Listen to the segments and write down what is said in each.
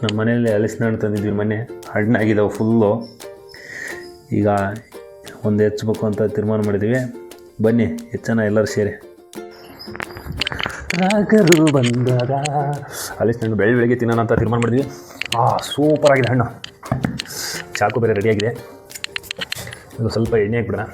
ನಮ್ಮ ಮನೆಯಲ್ಲಿ ಹಲಸಿನ ಹಣ್ಣು ತಂದಿದ್ವಿ ಮೊನ್ನೆ, ಹಣ್ಣಾಗಿದ್ದಾವೆ ಫುಲ್ಲು. ಈಗ ಒಂದು ಹೆಚ್ಚಬೇಕು ಅಂತ ತೀರ್ಮಾನ ಮಾಡಿದ್ದೀವಿ. ಬನ್ನಿ ಹೆಚ್ಚನ ಎಲ್ಲರೂ ಸೇರಿ. ರಾಗರು ಬಂದಾಗ ಹಲಸಿನ ಹಣ್ಣು ಬೆಳಗ್ಗೆ ತಿನ್ನೋಣ ಅಂತ ತೀರ್ಮಾನ ಮಾಡಿದ್ವಿ. ಸೂಪರಾಗಿದೆ ಹಣ್ಣು. ಚಾಕು ಬೇರೆ ರೆಡಿಯಾಗಿದೆ. ಇದು ಸ್ವಲ್ಪ ಎಣ್ಣೆ ಹಾಕ್ಬಿಡೋಣ.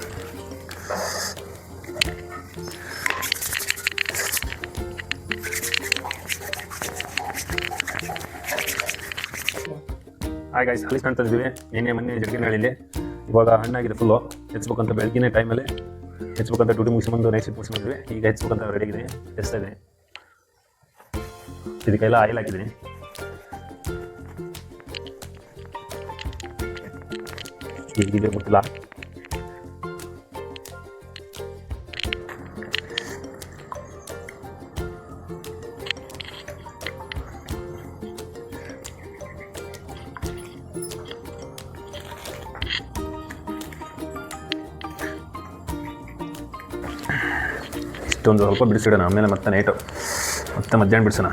ಹಾಯ್ ಗಾಯ್ಸ್, ಹಲಸಿನ ಹಣ್ಣು ತಂದಿದ್ದೀವಿ. ಮೊನ್ನೆ ಜಡ್ಗಿನಹಳ್ಳಿಲಿ. ಇವಾಗ ಹಣ್ಣಾಗಿದೆ ಫುಲ್ಲು. ಹೆಚ್ಚಬೇಕಂತ ಬೆಳಗಿನ ಟೈಮಲ್ಲಿ ಹೆಚ್ಚಬೇಕಂತ ಡ್ಯೂಟಿ ಮುಗಿಸ್ಕೊಂಡು ನೈಟ್ ಶಿಫ್ಟ್ ಮುಗಿಸ್ಕೊಂಡಿದ್ವಿ. ಈಗ ಹೆಚ್ಚಬೇಕಂತ ರೆಡಿಯಾಗಿದೆ. ಹೆಚ್ಚ್ತಾ ಇದೆ. ಇದಕ್ಕೆಲ್ಲ ಆಯಿಲ್ ಹಾಕಿದ್ದೀನಿ. ಹೇಗಿದೆ ಗೊತ್ತಿಲ್ಲ. ಇಷ್ಟೊಂದು ಸ್ವಲ್ಪ ಬಿಡಿಸಿಡೋಣ, ಆಮೇಲೆ ಮತ್ತೆ ನೈಟು ಮತ್ತೆ ಮಧ್ಯಾಹ್ನ ಬಿಡಿಸೋಣ.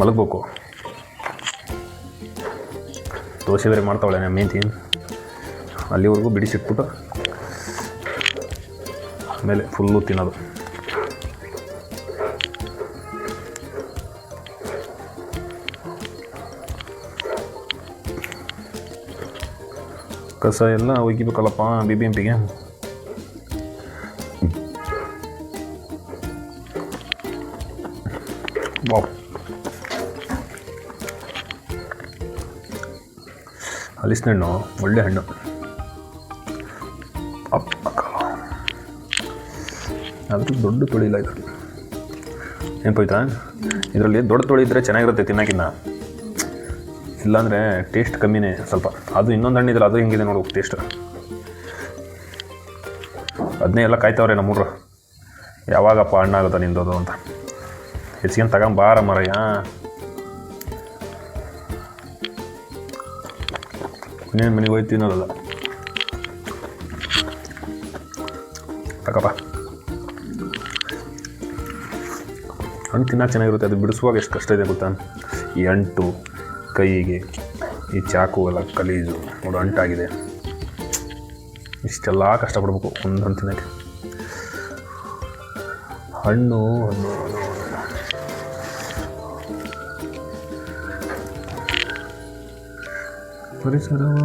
ಮಲಗಬೇಕು. ದೋಸೆ ಬೇರೆ ಮಾಡ್ತಾವಳೆ ನಮ್ಮ ಮೇಂತಿ. ಅಲ್ಲಿವರೆಗೂ ಬಿಡಿಸಿಟ್ಬಿಟ್ಟು ಆಮೇಲೆ ಫುಲ್ಲು ತಿನ್ನೋದು. ಕಸ ಎಲ್ಲ ಒಗಿಬೇಕಲ್ಲಪ್ಪ BBMPಗೆ. ವಾವ್, ಹಲಸಿನ ಹಣ್ಣು ಒಳ್ಳೆ ಹಣ್ಣು. ಅದ್ರ ದೊಡ್ಡ ತೊಳಿ ಇಲ್ಲ ಇದರಲ್ಲಿ. ನೆನಪೋಯ್ತಾ? ಇದರಲ್ಲಿ ದೊಡ್ಡ ತೊಳಿ ಇದ್ದರೆ ಚೆನ್ನಾಗಿರುತ್ತೆ ತಿನ್ನೋಕ್ಕಿಂತ. ಇಲ್ಲಾಂದರೆ ಟೇಸ್ಟ್ ಕಮ್ಮಿನೇ ಸ್ವಲ್ಪ. ಅದು ಇನ್ನೊಂದು ಹಣ್ಣಿದ್ರೆ ಅದು ಹೆಂಗಿದೆ ನೋಡು ಟೇಸ್ಟ್. ಅದನ್ನೇ ಎಲ್ಲ ಕಾಯ್ತವ್ರೆ ನಮ್ಮೂರು. ಯಾವಾಗಪ್ಪ ಹಣ್ಣಾಗುತ್ತಾ ನಿಂದೋದು ಅಂತ. ಹೆಚ್ಚಿಗೆ ತಗೊಂಬಾರ ಮರಯ್ಯ. ಇನ್ನೇನು ಮನೆಗೆ ಹೋಯ್ತು ತಿನ್ನೋದಲ್ಲ. ತಗಪ್ಪ. ಹಣ್ಣು ತಿನ್ನೋಕೆ ಚೆನ್ನಾಗಿರುತ್ತೆ. ಅದು ಬಿಡಿಸುವಾಗ ಎಷ್ಟು ಕಷ್ಟ ಇದೆ ಗೊತ್ತಾ? ಈ ಅಂಟು ಕೈಗೆ, ಈ ಚಾಕು ಎಲ್ಲ ಕಲೀಜು ನೋಡು ಅಂಟಾಗಿದೆ. ಇಷ್ಟೆಲ್ಲ ಕಷ್ಟಪಡ್ಬೇಕು ಒಂದು ಹಣ್ಣು ತಿನ್ನೋಕ್ಕೆ. ಹಣ್ಣು ಹಣ್ಣು ಹಣ್ಣು ಪರಿಸರವು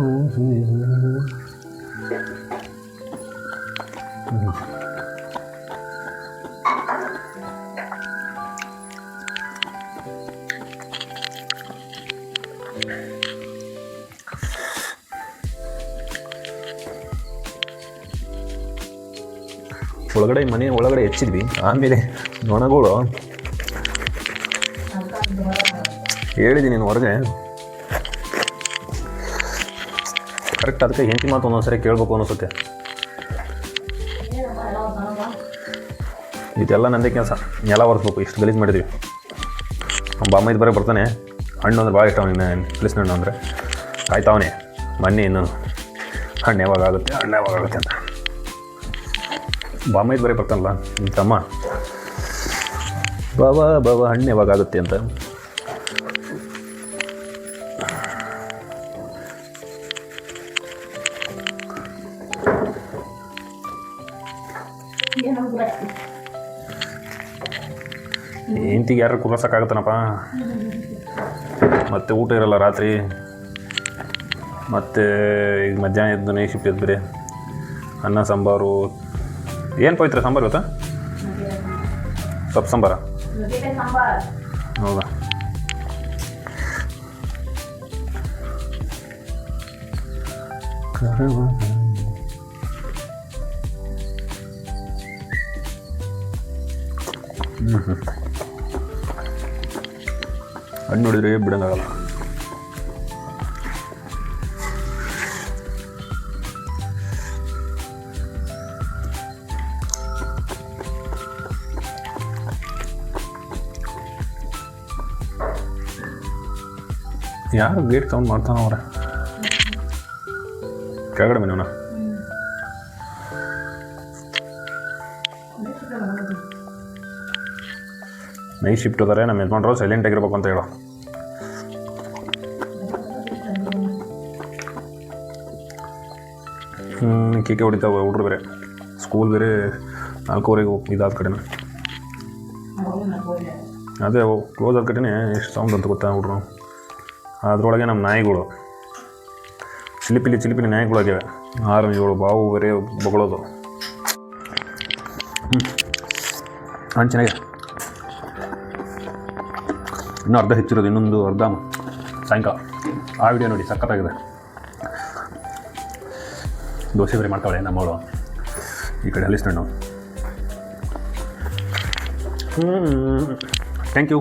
ಒಳಗಡೆ ಮನೆ ಒಳಗಡೆ ಹೆಚ್ಚಿದ್ವಿ. ಆಮೇಲೆ ನೊಣಗಳು ಹೇಳಿದ್ದೀನಿ ಹೊರಗೆ. ಕರೆಕ್ಟ್ ಅದಕ್ಕೆ ಹೆಂಡತಿ ಮಾತು ಒಂದೊಂದ್ಸರಿ ಕೇಳಬೇಕು ಅನ್ನಿಸುತ್ತೆ. ಇದೆಲ್ಲ ನಂದೇ ಕೆಲಸ. ನೆಲ ಒರೆಸ್ಬೇಕು. ಇಷ್ಟು ಗಲೀಜು ಮಾಡಿದ್ವಿ. ಬಾಮ ಇದು ಬರೀ ಬರ್ತಾನೆ. ಹಣ್ಣು ಅಂದ್ರೆ ಭಾಳ ಇಷ್ಟ ಅವನಿಗೆ. ಹಲಸಿನ ಹಣ್ಣು ಅಂದರೆ ಕಾಯ್ತಾವನೆ. ಮೊನ್ನೆ ಇನ್ನೂ ಹಣ್ಣು ಯಾವಾಗುತ್ತೆ ಅಂತ. ಬಾಮ ಇದು ಬರೀ ಬರ್ತಾನಲ್ಲ ನಿಮ್ಮ ತಮ್ಮ, ಬಾವ ಹಣ್ಣು ಯಾವಾಗುತ್ತೆ ಅಂತ. ಹೆಂಡ್ತಿಗೆ ಯಾರು ಕುರ್ಸೋಕ್ಕಾಗತ್ತನಪ್ಪ. ಮತ್ತು ಊಟ ಇರಲ್ಲ ರಾತ್ರಿ. ಮತ್ತು ಈಗ ಮಧ್ಯಾಹ್ನ ಎದ್ದು ನೈಟ್ ಶಿಫ್ಟ್ ಎದ್ದು ಬೇರೆ ಅನ್ನ ಸಾಂಬಾರು. ಏನು ಪವಿತ್ರ ಸಾಂಬಾರು ಗೊತ್ತಾ? ಸೊಪ್ಪು ಸಾಂಬಾರ? ಹೌದಾ? ಹಣ್ಣು ನೋಡಿದ್ರೆ ಬಿಡೋಂಗಾಗಲ್ಲ. ಯಾರು ಗೇಟ್ ಸೌಂಡ್ ಮಾಡ್ತಾನ ಅವ್ರ ಕೆಳಗಡೆ ಮನೆಯವನ. ನೈಟ್ ಶಿಫ್ಟ್ ಹೋದರೆ ನಮ್ಮ ಯಜಮಾನ್ರು ಸೈಲೆಂಟ್ ಆಗಿರ್ಬೇಕು ಅಂತ ಹೇಳೋ. ಕೇಕೆ ಹೊಡಿತಾವೆ ಹುಡ್ರು ಬೇರೆ. ಸ್ಕೂಲ್ ಬೇರೆ 4:15 ಇದಾದ ಕಡೆನ. ಅದೇ ಕ್ಲೋಸ್ ಆದ ಕಡೆನೇ ಎಷ್ಟು ಸೌಂಡ್ ಅಂತ ಗೊತ್ತಾ ಹುಡ್ರು. ಅದರೊಳಗೆ ನಮ್ಮ ನಾಯಿಗಳು ಚಿಲಿಪಿಲಿ ನಾಯಿಗಳಾಗ್ಯಾವೆ. 6-7 ಬಾವು ಬೇರೆ ಬಗಳೋದು. ಹಣ್ಣು ಚೆನ್ನಾಗಿದೆ. ಇನ್ನೂ ಅರ್ಧ ಹೆಚ್ಚಿರೋದು, ಇನ್ನೊಂದು ಅರ್ಧ ಸಾಯಂಕಾಲ. ಆ ವಿಡಿಯೋ ನೋಡಿ, ಸಖತ್ತಾಗಿದೆ. ದೋಸೆ ಬೇರೆ ಮಾಡ್ತಾಳೆ ನಮ್ಮವಳು. ಈ ಕಡೆ ಹಲಿಸ್ಕೊಂಡು. Thank you.